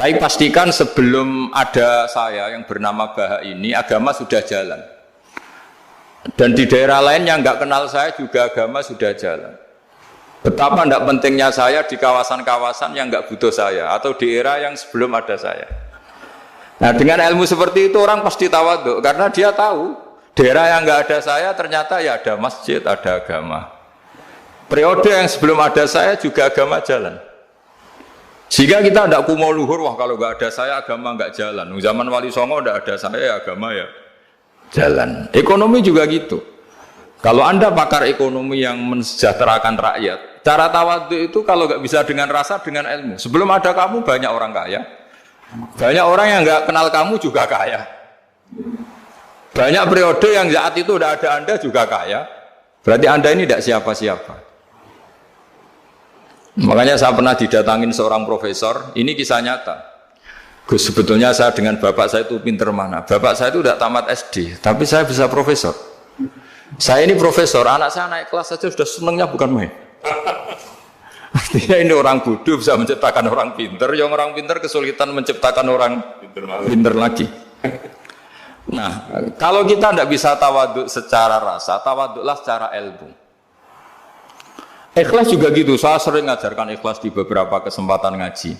Tapi pastikan sebelum ada saya yang bernama Baha ini, agama sudah jalan. Dan di daerah lain yang nggak kenal saya juga agama sudah jalan. Betapa tidak pentingnya saya di kawasan-kawasan yang nggak butuh saya, atau di era yang sebelum ada saya. Nah, dengan ilmu seperti itu orang pasti tawaduk, karena dia tahu daerah yang nggak ada saya ternyata ya ada masjid, ada agama. Periode yang sebelum ada saya juga agama jalan. Sehingga kita tidak kumo luhur, wah kalau nggak ada saya agama nggak jalan. Zaman Wali Songo tidak ada saya agama ya jalan. Ekonomi juga gitu. Kalau Anda pakar ekonomi yang mensejahterakan rakyat, cara tawadhu itu kalau nggak bisa dengan rasa, dengan ilmu. Sebelum ada kamu banyak orang kaya, banyak orang yang nggak kenal kamu juga kaya. Banyak periode yang saat itu udah ada Anda juga kaya. Berarti Anda ini tidak siapa-siapa. Makanya saya pernah didatangin seorang profesor, ini kisah nyata. Gus, sebetulnya saya dengan bapak saya itu pinter mana? Bapak saya itu udah tamat SD, tapi saya bisa profesor. Saya ini profesor, anak saya naik kelas saja sudah senengnya bukan main. Artinya ini orang bodoh bisa menciptakan orang pinter, yang orang pinter kesulitan menciptakan orang pinter lagi. Nah, kalau kita tidak bisa tawaduk secara rasa, tawaduklah secara ilmu. Ikhlas juga gitu, saya sering ngajarkan ikhlas di beberapa kesempatan ngaji.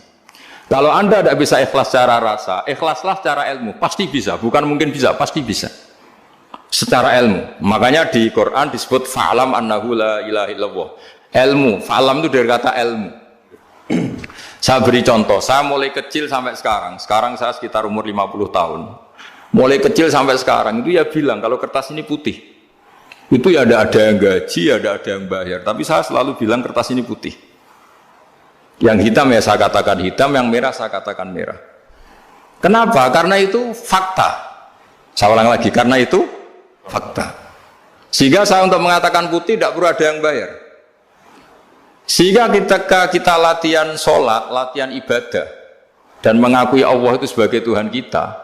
Kalau Anda tidak bisa ikhlas secara rasa, ikhlaslah secara ilmu, pasti bisa, bukan mungkin bisa, pasti bisa. Secara ilmu, makanya di Quran disebut fa'lam annahu la ilaha illallah. Ilmu, fa'lam itu dari kata ilmu. Saya beri contoh, saya mulai kecil sampai sekarang saya sekitar umur 50 tahun. Mulai kecil sampai sekarang itu ya bilang kalau kertas ini putih. Itu ya ada yang gaji, ada yang bayar. Tapi saya selalu bilang kertas ini putih. Yang hitam ya saya katakan hitam, yang merah saya katakan merah. Kenapa? Karena itu fakta. Saya ulang lagi, karena itu fakta. Sehingga saya untuk mengatakan putih tidak perlu ada yang bayar. Sehingga ketika kita latihan sholat, latihan ibadah, dan mengakui Allah itu sebagai Tuhan kita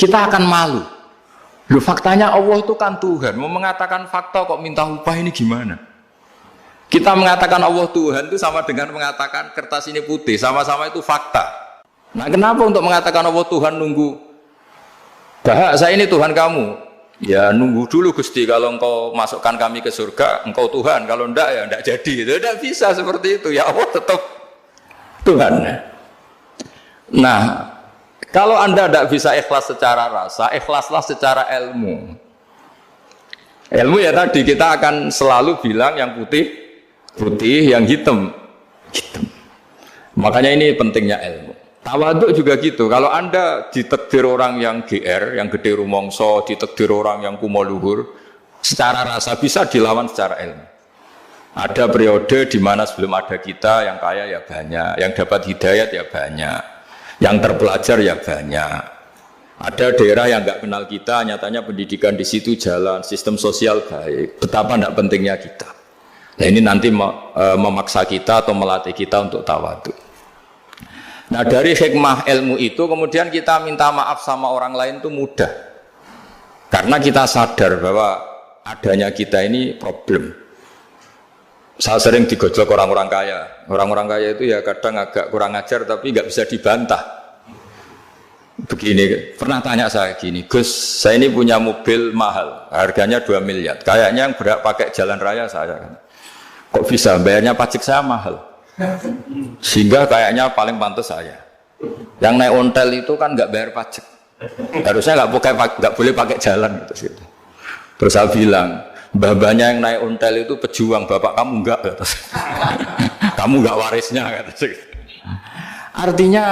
akan malu. Loh, faktanya Allah itu kan Tuhan, mau mengatakan fakta kok minta upah, ini gimana? Kita mengatakan Allah Tuhan itu sama dengan mengatakan kertas ini putih, sama-sama itu fakta. Nah, kenapa untuk mengatakan Allah Tuhan nunggu? Bah, saya ini Tuhan kamu. Ya nunggu dulu Gusti, kalau engkau masukkan kami ke surga, engkau Tuhan, kalau enggak ya enggak jadi. Itu tidak bisa seperti itu, ya Allah tetap Tuhan. Nah, kalau Anda tidak bisa ikhlas secara rasa, ikhlaslah secara ilmu. Ilmu ya tadi kita akan selalu bilang yang putih, putih, yang hitam, hitam. Makanya ini pentingnya ilmu. Tawaduk juga gitu. Kalau Anda ditakdir orang yang GR, yang gede rumongso, ditakdir orang yang kumo luhur, secara rasa bisa dilawan secara ilmu. Ada periode di mana sebelum ada kita yang kaya ya banyak, yang dapat hidayat ya banyak, yang terpelajar ya banyak. Ada daerah yang nggak kenal kita, nyatanya pendidikan di situ jalan, sistem sosial baik. Betapa tidak pentingnya kita. Nah, ini nanti memaksa kita atau melatih kita untuk tawaduk. Nah, dari hikmah ilmu itu kemudian kita minta maaf sama orang lain itu mudah. Karena kita sadar bahwa adanya kita ini problem. Saya sering digojlok orang-orang kaya. Orang-orang kaya itu ya kadang agak kurang ajar tapi nggak bisa dibantah. Begini, pernah tanya saya gini, Gus, saya ini punya mobil mahal, harganya 2 miliar. Kayaknya yang berak pakai jalan raya saya kan. Kok bisa? Bayarnya pajak saya mahal. Sehingga kayaknya paling pantas saya. Yang naik ontel itu kan nggak bayar pajak. Harusnya nggak boleh pakai jalan gitu. Terus saya bilang, babanya yang naik ontel itu pejuang, bapak kamu enggak, kata. Kamu enggak warisnya, kata. Artinya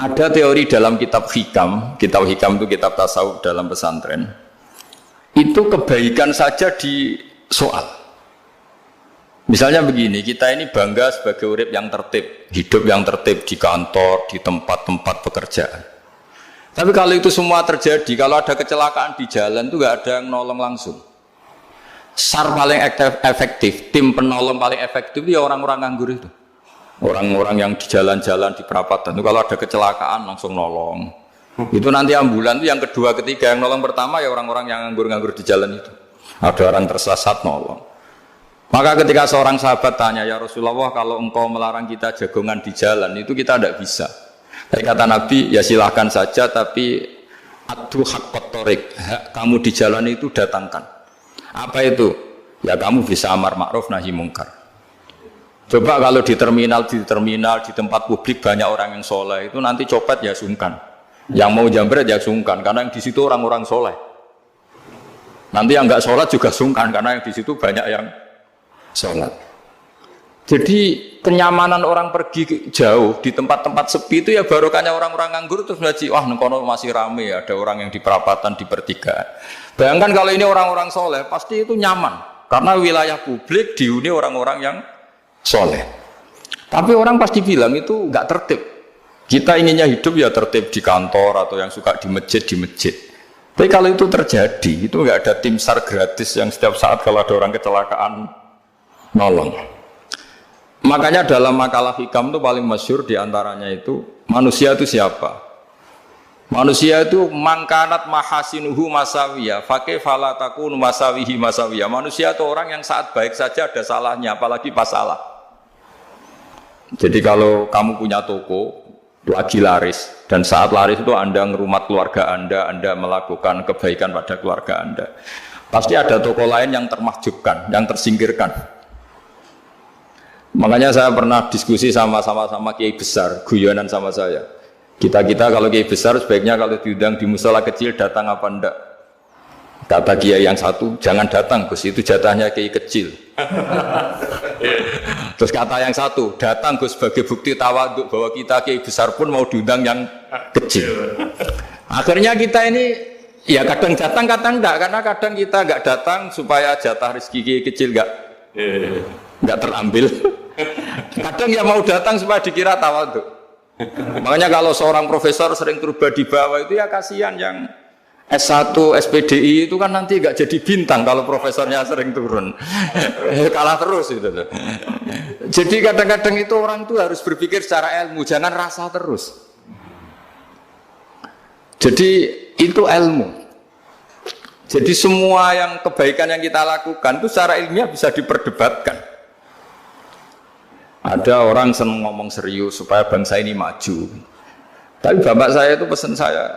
ada teori dalam kitab hikam itu kitab tasawuf dalam pesantren. Itu kebaikan saja di soal. Misalnya begini, kita ini bangga sebagai urip yang tertib, hidup yang tertib di kantor, di tempat-tempat pekerjaan. Tapi kalau itu semua terjadi, kalau ada kecelakaan di jalan itu nggak ada yang nolong langsung. SAR paling efektif, tim penolong paling efektif ya orang-orang nganggur itu. Orang-orang yang di jalan-jalan di perapatan itu kalau ada kecelakaan langsung nolong. Itu nanti ambulan itu yang kedua, ketiga, yang nolong pertama ya orang-orang yang nganggur-nganggur di jalan itu. Ada orang tersesat nolong. Maka ketika seorang sahabat tanya, ya Rasulullah, kalau engkau melarang kita jagongan di jalan, itu kita tidak bisa. Tapi kata Nabi, ya silahkan saja, tapi adu haqqat thoriq, hak kamu di jalan itu datangkan. Apa itu? Ya kamu bisa amar ma'ruf nahi mungkar. Coba kalau di terminal, di tempat publik banyak orang yang soleh, itu nanti copet ya sungkan. Yang mau jambret ya sungkan, karena yang di situ orang-orang soleh. Nanti yang enggak sholat juga sungkan, karena yang di situ banyak yang sholat. Jadi kenyamanan orang pergi jauh di tempat-tempat sepi itu ya barokahnya orang-orang nganggur terus ngaji, wah nengkono masih rame ya, ada orang yang di perapatan di pertigaan. Bayangkan kalau ini orang-orang soleh pasti itu nyaman karena wilayah publik dihuni orang-orang yang soleh. Tapi orang pasti bilang itu nggak tertib. Kita inginnya hidup ya tertib di kantor atau yang suka di masjid di masjid. Tapi kalau itu terjadi itu nggak ada tim SAR gratis yang setiap saat kalau ada orang kecelakaan nolong. Makanya dalam makalah hikam itu paling masyhur diantaranya itu manusia itu siapa? Manusia itu mangkanat mahasinuhu masawiyah, fakih falatakun masawihi masawiyah. Manusia itu orang yang saat baik saja ada salahnya, apalagi pas salah. Jadi kalau kamu punya toko lagi laris dan saat laris itu Anda ngerumat keluarga Anda melakukan kebaikan pada keluarga Anda, pasti ada toko lain yang termahjubkan, yang tersingkirkan. Makanya saya pernah diskusi sama kiai besar, guyonan sama saya. Kita kalau kiai besar sebaiknya kalau diundang di musola kecil datang apa enggak? Kata kiai yang satu, jangan datang Gus, itu jatahnya kiai kecil. Terus kata yang satu, datang Gus sebagai bukti tawaduk bahwa kita kiai besar pun mau diundang yang kecil. Akhirnya kita ini ya kadang datang kadang enggak, karena kadang kita enggak datang supaya jatah rezeki kiai kecil enggak terambil. Kadang ya mau datang supaya dikira tawaduk. Makanya kalau seorang profesor sering terubah di bawah itu ya kasihan yang S1, SPDI itu kan nanti enggak jadi bintang kalau profesornya sering turun. Kalah terus itu. Jadi kadang-kadang itu orang itu harus berpikir secara ilmu, jangan rasa terus. Jadi itu ilmu. Jadi semua yang kebaikan yang kita lakukan itu secara ilmiah bisa diperdebatkan. Ada orang senang ngomong serius supaya bangsa ini maju. Tapi bapak saya itu pesan saya,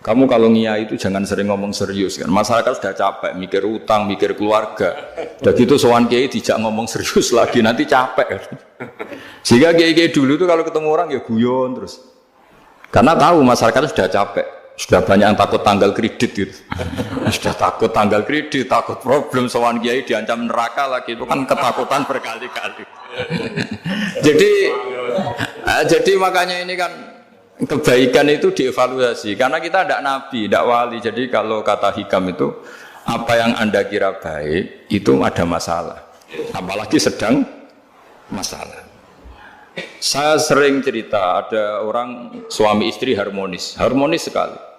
kamu kalau ngiyai itu jangan sering ngomong serius kan. Masyarakat sudah capek mikir utang, mikir keluarga. Udah gitu sowan kiai dijak ngomong serius lagi nanti capek kan. Sehingga kiai-kiai dulu itu kalau ketemu orang ya guyon terus. Karena tahu masyarakat sudah capek. Sudah banyak yang takut tanggal kredit gitu. Sudah takut tanggal kredit, takut problem sowan kiai diancam neraka lagi. Itu kan ketakutan berkali-kali. Jadi makanya ini kan kebaikan itu dievaluasi karena kita tidak nabi, tidak wali. Jadi kalau kata hikam itu apa yang Anda kira baik itu ada masalah, apalagi sedang masalah. Saya sering cerita ada orang suami istri harmonis sekali.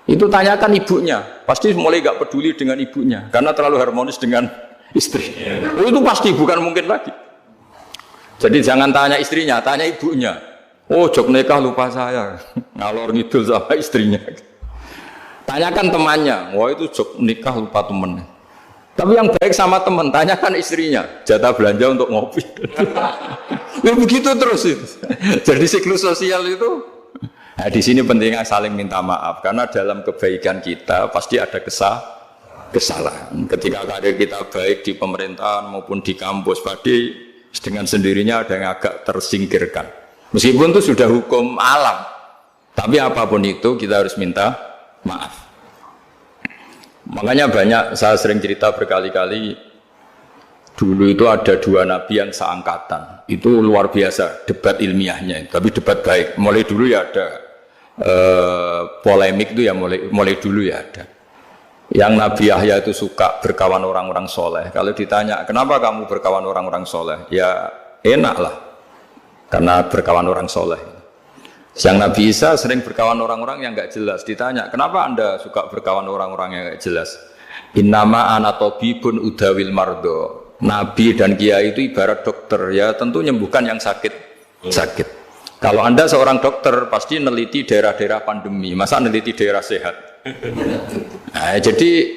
Itu tanyakan ibunya, pasti mulai gak peduli dengan ibunya karena terlalu harmonis dengan istri. Itu pasti bukan mungkin lagi. Jadi jangan tanya istrinya, tanya ibunya. Oh, jok nikah lupa saya, ngalor ngidul sama istrinya. Tanyakan temannya, wah itu jok nikah lupa temennya. Tapi yang baik sama teman, tanyakan istrinya, jatah belanja untuk ngopi. Ya begitu terus itu. Jadi siklus sosial itu. Nah, di sini pentingnya saling minta maaf karena dalam kebaikan kita pasti ada kesalahan. Ketika karir kita baik di pemerintahan maupun di kampus, pasti dengan sendirinya ada yang agak tersingkirkan. Meskipun itu sudah hukum alam, tapi apapun itu kita harus minta maaf. Makanya banyak, saya sering cerita berkali-kali, dulu itu ada dua nabi yang seangkatan. Itu luar biasa debat ilmiahnya, tapi debat baik. Mulai dulu ya ada polemik itu ya mulai dulu ya ada. Yang Nabi Yahya itu suka berkawan orang-orang soleh. Kalau ditanya, kenapa kamu berkawan orang-orang soleh? Ya enak lah, karena berkawan orang soleh. Yang Nabi Isa sering berkawan orang-orang yang gak jelas. Ditanya, kenapa Anda suka berkawan orang-orang yang gak jelas? Innama ana tabibun udawil mardo. Nabi dan kiai itu ibarat dokter, ya tentu menyembuhkan yang sakit. Kalau Anda seorang dokter, pasti neliti daerah-daerah pandemi, masa neliti daerah sehat? Nah, jadi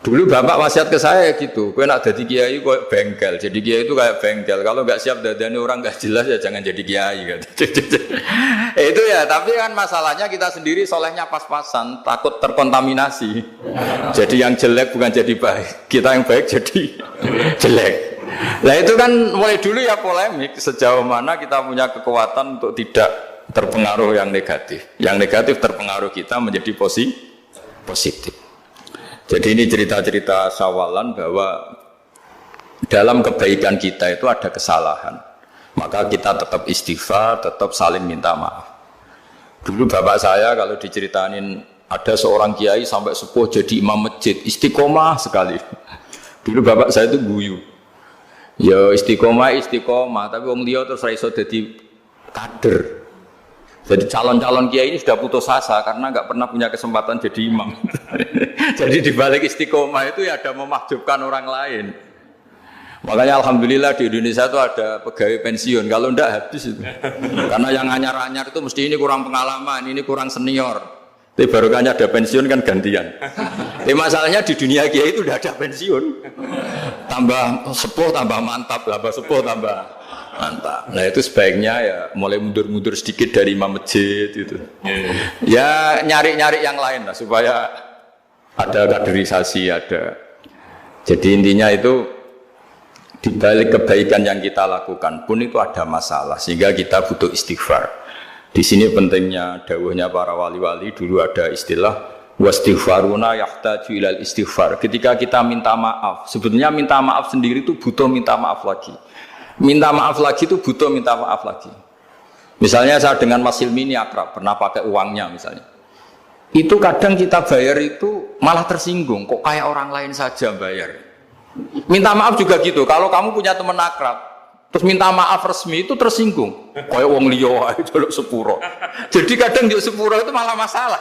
Dulu bapak wasiat ke saya gitu, gue nak jadi kiai gue bengkel, jadi kiai itu kayak bengkel. Kalau nggak siap dadani orang nggak jelas ya jangan jadi kiai. Gitu. Itu ya, tapi kan masalahnya kita sendiri solehnya pas-pasan, takut terkontaminasi. Jadi yang jelek bukan jadi baik, kita yang baik jadi jelek. Nah itu kan mulai dulu ya polemik, sejauh mana kita punya kekuatan untuk tidak terpengaruh yang negatif. Yang negatif terpengaruh kita menjadi positif. Jadi ini cerita-cerita sawalan bahwa dalam kebaikan kita itu ada kesalahan. Maka kita tetap istighfar, tetap saling minta maaf. Dulu bapak saya kalau diceritain ada seorang kiai sampai sepuh jadi imam masjid, istiqomah sekali. Dulu bapak saya itu guyu. Ya istiqomah, tapi wong liya terus ra iso dadi kader. Jadi calon-calon kiai ini sudah putus asa karena nggak pernah punya kesempatan jadi imam. Jadi di balik istiqomah itu ya ada memakjubkan orang lain. Makanya alhamdulillah di Indonesia itu ada pegawai pensiun. Kalau ndak habis itu. Karena yang anyar-anyar itu mesti ini kurang pengalaman, ini kurang senior. Tapi baru kan ada pensiun kan gantian. Tapi masalahnya di dunia kiai itu udah ada pensiun. Tambah sepuh tambah mantap, tambah sepuh tambah mantap. Nah itu sebaiknya ya mulai mundur-mundur sedikit dari imam masjid itu. Ya nyari-nyari yang lain lah supaya ada kaderisasi, ada. Jadi intinya itu di balik kebaikan yang kita lakukan pun itu ada masalah sehingga kita butuh istighfar. Di sini pentingnya dawuhnya para wali-wali, dulu ada istilah wastighfaruna yahtaju ilal istighfar. Ketika kita minta maaf, sebetulnya minta maaf sendiri itu butuh minta maaf lagi. Minta maaf lagi itu butuh minta maaf lagi. Misalnya saya dengan Mas Hilmi ini akrab, pernah pakai uangnya misalnya. Itu kadang kita bayar itu malah tersinggung, kok kayak orang lain saja bayar. Minta maaf juga gitu, kalau kamu punya teman akrab, terus minta maaf resmi itu tersinggung. Kayak wong liya ae jaluk sepuro. Jadi kadang juk sepuro itu malah masalah.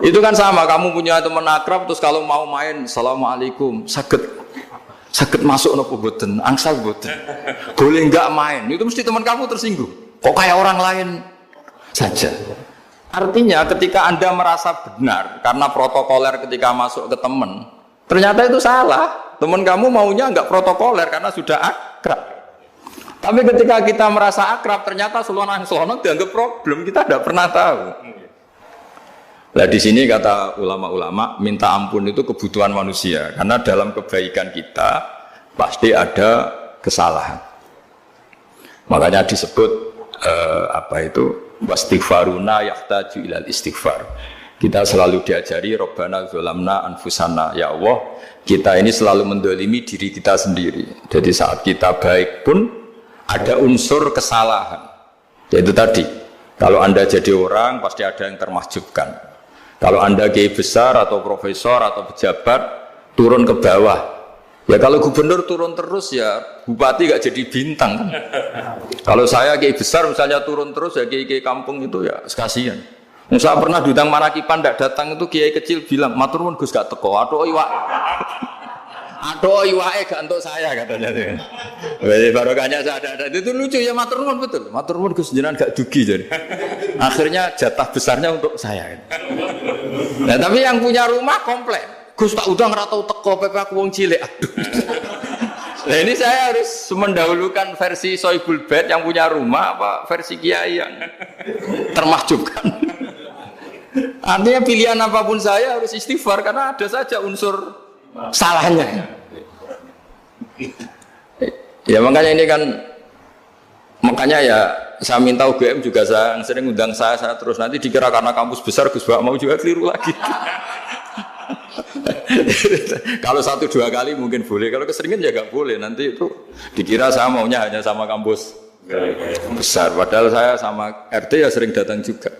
Itu kan sama, kamu punya teman akrab terus kalau mau main, assalamualaikum, sakit masuk nopo boten, angsal boten. Boleh enggak main? Itu mesti teman kamu tersinggung. Kok kayak orang lain saja. Artinya ketika Anda merasa benar karena protokoler ketika masuk ke teman, ternyata itu salah. Teman kamu maunya enggak protokoler karena sudah akrab. Tapi ketika kita merasa akrab, ternyata selonang-selonang dianggap problem, kita tidak pernah tahu. Nah di sini kata ulama-ulama, minta ampun itu kebutuhan manusia karena dalam kebaikan kita pasti ada kesalahan. Makanya disebut wastighfaruna yahtaju ilal istighfar. Kita selalu diajari Rabbana dzalamna anfusana, ya Allah, kita ini selalu mendolimi diri kita sendiri. Jadi saat kita baik pun ada unsur kesalahan. Yaitu tadi, kalau Anda jadi orang pasti ada yang termahjubkan. Kalau Anda kiai besar atau profesor atau pejabat turun ke bawah, ya kalau gubernur turun terus ya bupati gak jadi bintang kan? Kalau saya kiai besar misalnya turun terus ya kiai kampung itu ya kasihan. Saya pernah diundang Marakipan tidak datang itu kiai kecil bilang matur nuwun Gus gak teko, aduh iwake gak untuk saya katanya. Barokahnya saya ada itu lucu ya, matur nuwun betul. Matur nuwun Gus jenengan gak dugi jadi. Akhirnya jatah besarnya untuk saya. Nah, tapi yang punya rumah komplain. Gus tak udah ora tau teko pepe aku wong cilik. Aduh. Nah, ini saya harus mendahulukan versi Soibul Bait yang punya rumah apa versi kiai yang termahjubkan. Artinya pilihan apapun saya harus istighfar karena ada saja unsur salahnya. Ya makanya ini kan, makanya ya saya minta UGM juga saya sering undang saya terus, nanti dikira karena kampus besar Gus Bak mau juga keliru lagi. Kalau 1-2 kali mungkin boleh, kalau keseringan ya gak boleh, nanti itu dikira saya maunya hanya sama kampus besar, padahal saya sama RT ya sering datang juga.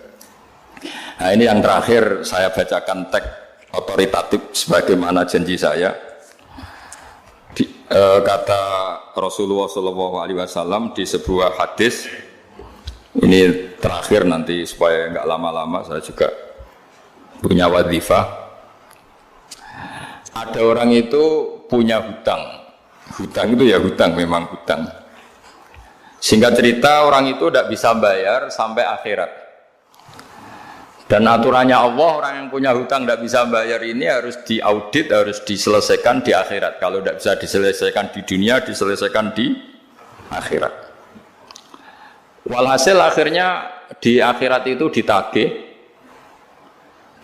Nah ini yang terakhir saya bacakan teks otoritatif sebagaimana janji saya. Kata Rasulullah SAW di sebuah hadis, ini terakhir nanti supaya nggak lama-lama, saya juga punya wadhifah. Ada orang itu punya hutang itu ya hutang, memang hutang. Singkat cerita orang itu tidak bisa bayar sampai akhirat. Dan aturannya Allah, orang yang punya hutang tidak bisa bayar ini harus diaudit, harus diselesaikan di akhirat. Kalau tidak bisa diselesaikan di dunia, diselesaikan di akhirat. Walhasil akhirnya di akhirat itu ditagih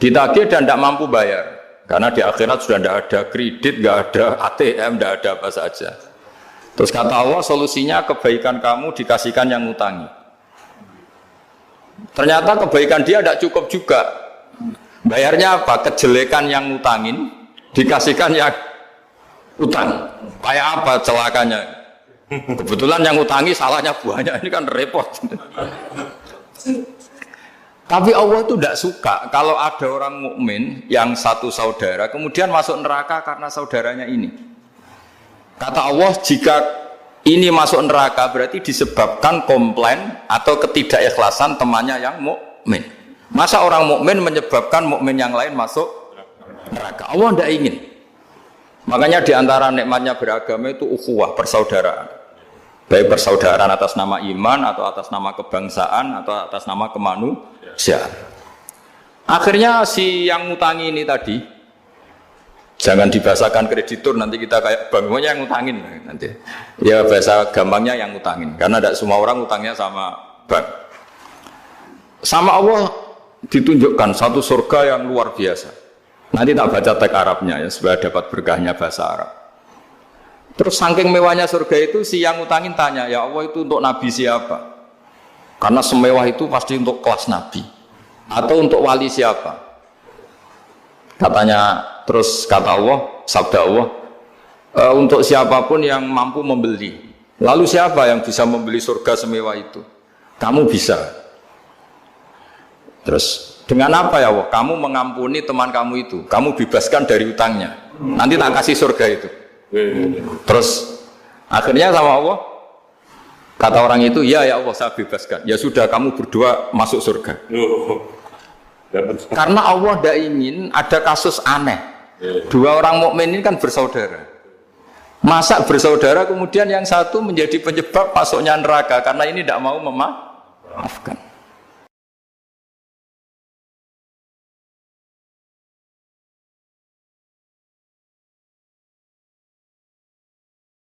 dan tidak mampu bayar. Karena di akhirat sudah tidak ada kredit, tidak ada ATM, tidak ada apa saja. Terus kata Allah, solusinya kebaikan kamu dikasihkan yang ngutangi. Ternyata kebaikan dia tidak cukup juga. Bayarnya apa? Kejelekan yang ngutangin dikasihkan yang utang. Kayak apa celakanya? Kebetulan yang ngutangi salahnya banyak, ini kan repot. Tapi Allah itu tidak suka kalau ada orang mukmin yang satu saudara kemudian masuk neraka karena saudaranya ini. Kata Allah, jika ini masuk neraka berarti disebabkan komplain atau ketidakikhlasan temannya yang mukmin. Masa orang mukmin menyebabkan mukmin yang lain masuk neraka? Allah tidak ingin. Makanya diantara nikmatnya beragama itu ukhuwah, persaudaraan. Baik persaudaraan atas nama iman atau atas nama kebangsaan atau atas nama kemanusiaan. Akhirnya si yang ngutangi ini tadi, jangan dibahasakan kreditur, nanti kita kayak bank, yang ngutangin nanti. Ya bahasa gampangnya yang ngutangin, karena tidak semua orang ngutangnya sama bank. Sama Allah ditunjukkan satu surga yang luar biasa. Nanti tak baca teks Arabnya ya, supaya dapat berkahnya bahasa Arab. Terus saking mewahnya surga itu, si yang ngutangin tanya, ya Allah itu untuk Nabi siapa? Karena semewah itu pasti untuk kelas Nabi. Atau untuk wali siapa? Katanya, terus kata Allah, sabda Allah, untuk siapapun yang mampu membeli. Lalu siapa yang bisa membeli surga semewah itu? Kamu bisa. Terus dengan apa ya Allah? Kamu mengampuni teman kamu itu, kamu bebaskan dari utangnya. Nanti tak kasih surga itu. Terus akhirnya sama Allah, kata orang itu, ya Allah saya bebaskan. Ya sudah, kamu berdua masuk surga. Karena Allah tidak ingin ada kasus aneh. Dua orang mukmin ini kan bersaudara. Masa bersaudara kemudian yang satu menjadi penyebab masuknya neraka karena ini tidak mau memaafkan.